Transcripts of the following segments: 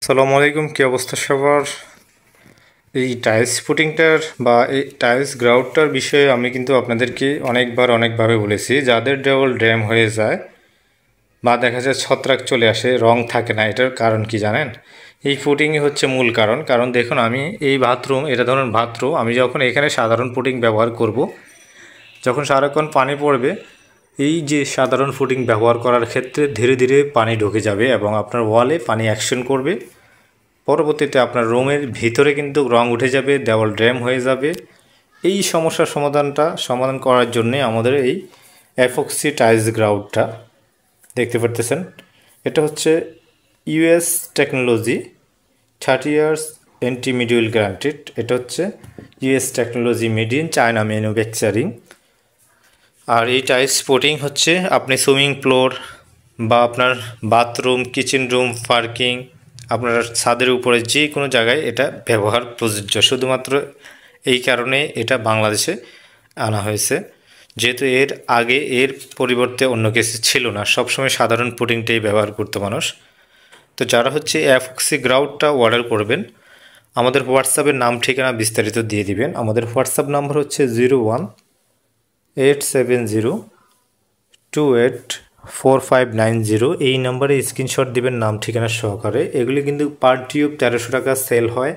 আসসালামু আলাইকুম, কী অবস্থা সবার? এই টাইলস ফুটিংটার বা এই টাইলস গ্রাউটটার বিষয়ে আমি কিন্তু আপনাদেরকে অনেকভাবে বলেছি। যাদের দেওয়াল ড্যাম হয়ে যায় বা দেখা যায় ছত্রাক চলে আসে, রং থাকে না, এটার কারণ কি জানেন? এই ফুটিংই হচ্ছে মূল কারণ। কারণ দেখুন, আমি এই বাথরুম, এটা ধরুন বাথরুম, আমি যখন এখানে সাধারণ ফুটিং ব্যবহার করব, যখন সারাক্ষণ পানি পড়বে, এই যে সাধারণ ফুটিং ব্যবহার করার ক্ষেত্রে ধীরে ধীরে পানি ঢুকে যাবে এবং আপনার ওয়ালে পানি অ্যাকশন করবে। পরবর্তীতে আপনার রুমের ভিতরে কিন্তু রং উঠে যাবে, দেওয়াল ড্যাম হয়ে যাবে। এই সমস্যার সমাধান করার জন্যে আমাদের এই এপক্সি টাইলস গ্রাউটটা দেখতে পারতেছেন। এটা হচ্ছে US technology, 30 years anti mildew guaranteed. এটা হচ্ছে US technology, made in China manufacturing. আর এই টাইলস স্পোর্টিং হচ্ছে আপনি সুইমিং ফ্লোর বা আপনার বাথরুম, কিচেন রুম, পার্কিং, আপনার ছাদের উপরে যে কোনো জায়গায় এটা ব্যবহার প্রযোজ্য। শুধুমাত্র এই কারণে এটা বাংলাদেশে আনা হয়েছে, যেহেতু এর আগে এর পরিবর্তে অন্য কিছু ছিল না, সবসময় সাধারণ পুটিংটাই ব্যবহার করতো মানুষ। তো যারা হচ্ছে এপক্সি গ্রাউটটা অর্ডার করবেন, আমাদের হোয়াটসঅ্যাপের নাম ঠিকানা বিস্তারিত দিয়ে দিবেন। আমাদের হোয়াটসঅ্যাপ নাম্বার হচ্ছে 0187028459। এই নাম্বারে স্ক্রিনশট দিবেন নাম ঠিকানা সহকারে। এগুলি কিন্তু পার টিউব 1300 টাকা সেল হয়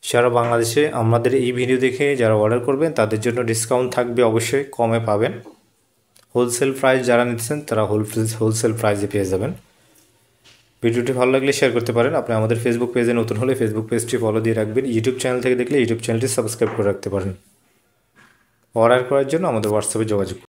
সারা বাংলাদেশে। আমাদের এই ভিডিও দেখে যারা অর্ডার করবেন তাদের জন্য ডিসকাউন্ট থাকবে, অবশ্যই কমে পাবেন। হোলসেল প্রাইস যারা নিচ্ছেন তারা হোলসেল প্রাইসে পেয়ে যাবেন। ভিডিওটি ভালো লাগলে শেয়ার করতে পারেন। আপনি আমাদের ফেসবুক পেজে নতুন হলে ফেসবুক পেজটি ফলো দিয়ে রাখবেন। ইউটিউব চ্যানেল থেকে দেখলে ইউটিউব চ্যানেলটি সাবস্ক্রাইব করে রাখতে পারেন। অর্ডার করার জন্য আমাদের হোয়াটসঅ্যাপে যোগাযোগ